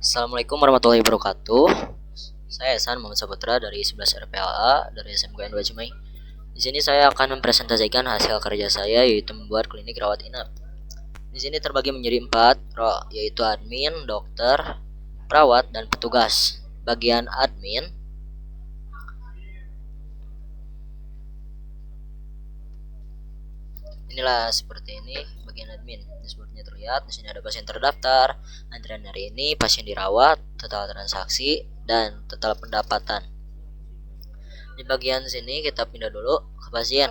Assalamualaikum warahmatullahi wabarakatuh. Saya Esan Muhammad Saputra dari 11 RPLA dari SMK N2 Cimahi. Di sini saya akan mempresentasikan hasil kerja saya, yaitu membuat klinik rawat inap. Di sini terbagi menjadi 4 roh, yaitu admin, dokter, perawat, dan petugas. Bagian admin inilah seperti ini. Bagian admin sepertinya terlihat. Di sini ada pasien terdaftar, antrian hari ini, pasien dirawat, total transaksi, dan total pendapatan. Di bagian sini kita pindah dulu ke pasien.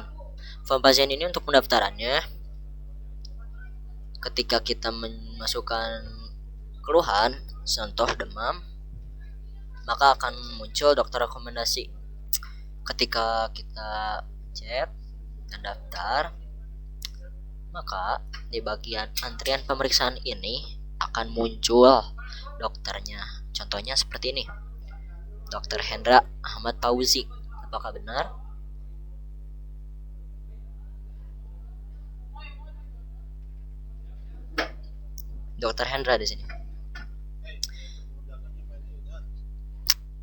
Form pasien ini untuk pendaftarannya. Ketika kita memasukkan keluhan, contoh demam, maka akan muncul dokter rekomendasi. Ketika kita cek dan daftar, maka di bagian antrian pemeriksaan ini akan muncul dokternya. Contohnya seperti ini, Dr. Hendra Ahmad Fauzi. Apakah benar? Dr. Hendra di sini.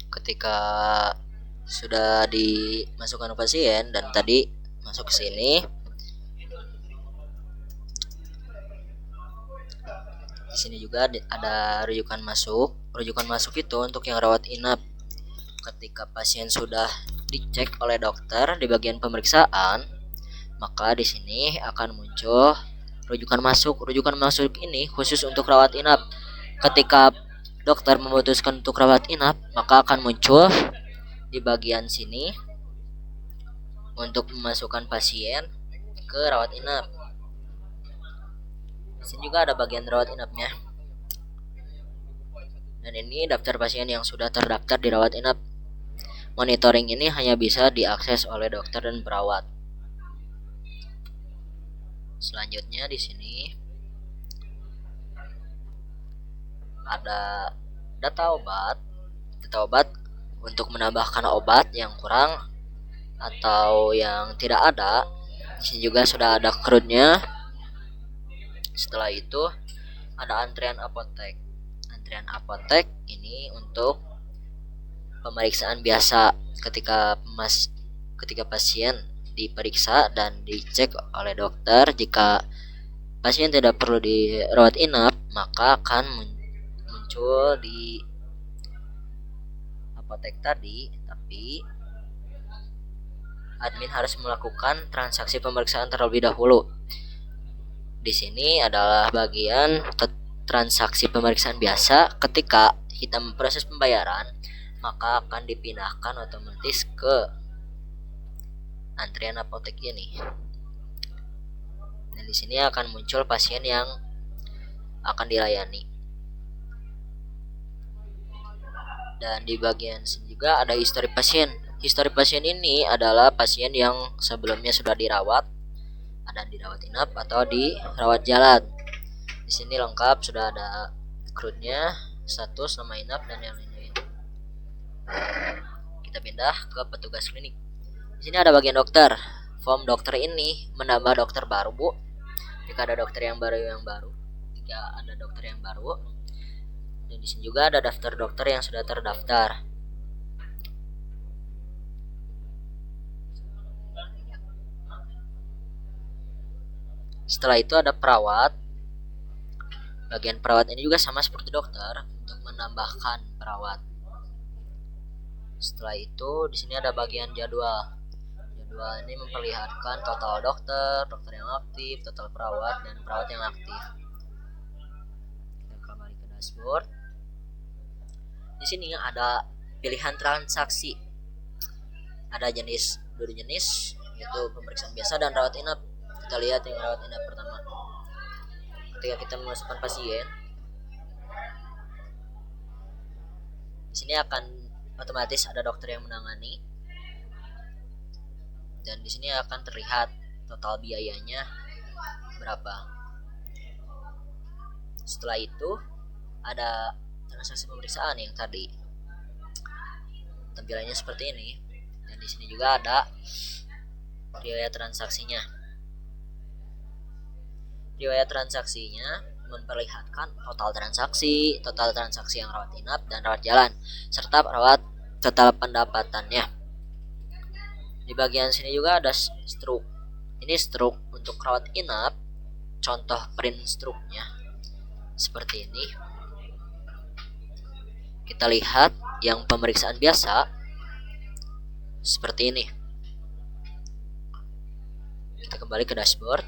Ketika sudah dimasukkan pasien dan tadi masuk ke sini, di sini juga ada rujukan masuk. Rujukan masuk itu untuk yang rawat inap. Ketika pasien sudah dicek oleh dokter di bagian pemeriksaan, maka di sini akan muncul rujukan masuk. Rujukan masuk ini khusus untuk rawat inap. Ketika dokter memutuskan untuk rawat inap, maka akan muncul di bagian sini untuk memasukkan pasien ke rawat inap. Di sini juga ada bagian rawat inapnya. Dan ini daftar pasien yang sudah terdaftar di rawat inap. Monitoring ini hanya bisa diakses oleh dokter dan perawat. Selanjutnya di sini ada data obat. Data obat untuk menambahkan obat yang kurang atau yang tidak ada. Di sini juga sudah ada CRUD-nya. Setelah itu ada antrian apotek. Antrian apotek ini untuk pemeriksaan biasa ketika pasien diperiksa dan dicek oleh dokter. Jika pasien tidak perlu dirawat inap, maka akan muncul di apotek tadi, tapi admin harus melakukan transaksi pemeriksaan terlebih dahulu. Di sini adalah bagian transaksi pemeriksaan biasa. Ketika kita memproses pembayaran, maka akan dipindahkan otomatis ke antrian apotek ini. Dan di sini akan muncul pasien yang akan dilayani. Dan di bagian sini juga ada histori pasien. Histori pasien ini adalah pasien yang sebelumnya sudah dirawat, ada dirawat inap atau dirawat jalan. Di sini lengkap, sudah ada CRUD-nya, status, nama inap, dan yang lain-lain. Kita pindah ke petugas klinik. Di sini ada bagian dokter. Form dokter ini menambah dokter baru, Bu. Jika ada dokter yang baru, Jika ada dokter yang baru. Dan di sini juga ada daftar dokter yang sudah terdaftar. Setelah itu ada perawat. Bagian perawat ini juga sama seperti dokter untuk menambahkan perawat. Setelah itu di sini ada bagian jadwal. Jadwal ini memperlihatkan total dokter, dokter yang aktif, total perawat, dan perawat yang aktif. Kita kembali ke dashboard. Di sini ada pilihan transaksi. Ada dua jenis, yaitu pemeriksaan biasa dan rawat inap. Kita lihat yang rawat inap pertama. Ketika kita memasukkan pasien, di sini akan otomatis ada dokter yang menangani, dan di sini akan terlihat total biayanya berapa. Setelah itu ada transaksi pemeriksaan yang tadi, tampilannya seperti ini. Dan di sini juga ada riwayat transaksinya. Riwayat transaksinya memperlihatkan total transaksi yang rawat inap dan rawat jalan, serta total pendapatannya. Di bagian sini juga ada struk. Ini struk untuk rawat inap. Contoh print struknya seperti ini. Kita lihat yang pemeriksaan biasa seperti ini. Kita kembali ke dashboard.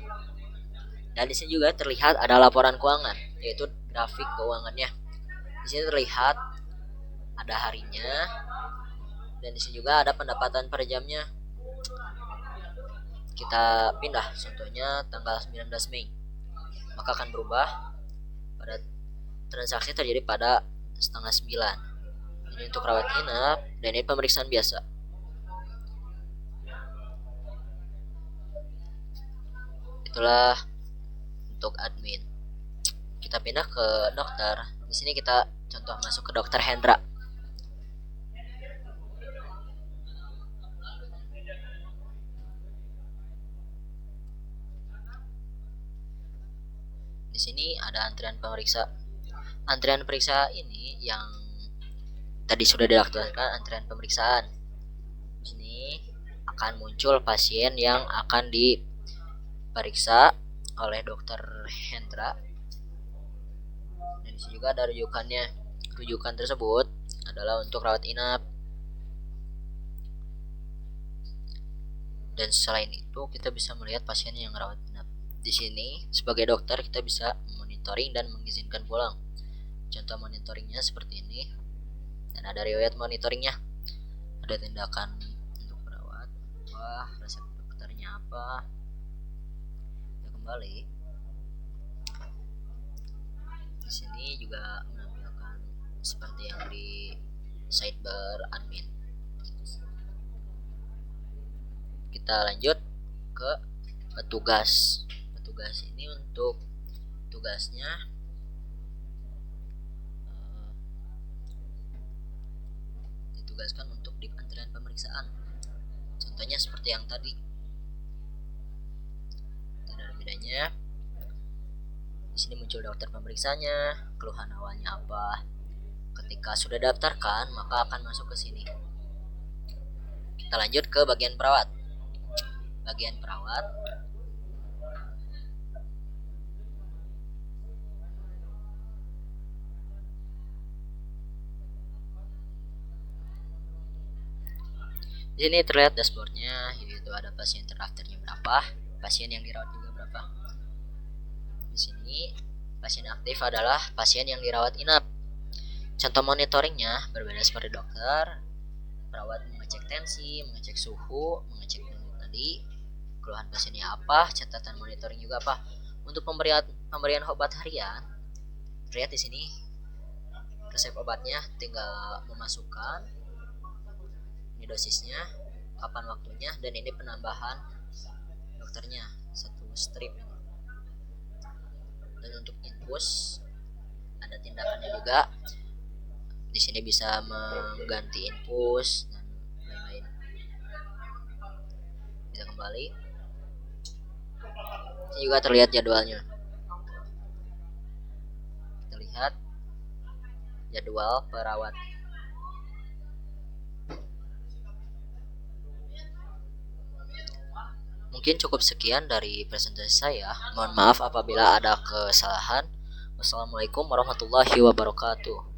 Dan di sini juga terlihat ada laporan keuangan, yaitu grafik keuangannya. Di sini terlihat ada harinya, dan di sini juga ada pendapatan per jamnya. Kita pindah, contohnya tanggal 19 Mei, maka akan berubah pada transaksi terjadi pada setengah 9. Ini untuk rawat inap, dan ini pemeriksaan biasa. Itulah untuk admin. Kita pindah ke dokter. Di sini kita contoh masuk ke dokter Hendra. Di sini ada antrian pemeriksa. Antrian periksa ini yang tadi sudah dilakukan antrian pemeriksaan. Di sini akan muncul pasien yang akan diperiksa oleh dokter Hendra. Dan di sini juga ada rujukannya. Rujukan tersebut adalah untuk rawat inap. Dan selain itu kita bisa melihat pasien yang rawat inap. Di sini sebagai dokter kita bisa monitoring dan mengizinkan pulang. Contoh monitoringnya seperti ini. Dan ada riwayat monitoringnya. Ada tindakan untuk perawat, resep dokternya apa. Kita kembali. Di sini juga menampilkan seperti yang di sidebar admin. Kita lanjut ke petugas. Petugas ini untuk tugasnya ditugaskan untuk di antrian pemeriksaan. Contohnya seperti yang tadi. Tidak ada bedanya. Di sini muncul dokter pemeriksanya, keluhan awalnya apa. Ketika sudah daftarkan, maka akan masuk ke sini. Kita lanjut ke bagian perawat. Bagian perawat di sini terlihat dashboardnya, yaitu ada pasien terdaftarnya berapa, pasien yang dirawat juga berapa. Di sini pasien aktif adalah pasien yang dirawat inap. Contoh monitoringnya berbeda seperti dokter. Perawat mengecek tensi, mengecek suhu, mengecek tadi, keluhan pasiennya apa, catatan monitoring juga apa. Untuk pemberian obat harian, lihat di sini resep obatnya, tinggal memasukkan ini dosisnya, kapan waktunya, dan ini penambahan dokternya 1 strip. Dan untuk infus ada tindakannya juga. Di sini bisa mengganti infus dan lain-lain. Kita kembali. Ini juga terlihat jadwalnya. Kita lihat jadwal perawat. Mungkin cukup sekian dari presentasi saya. Mohon maaf apabila ada kesalahan. Wassalamualaikum warahmatullahi wabarakatuh.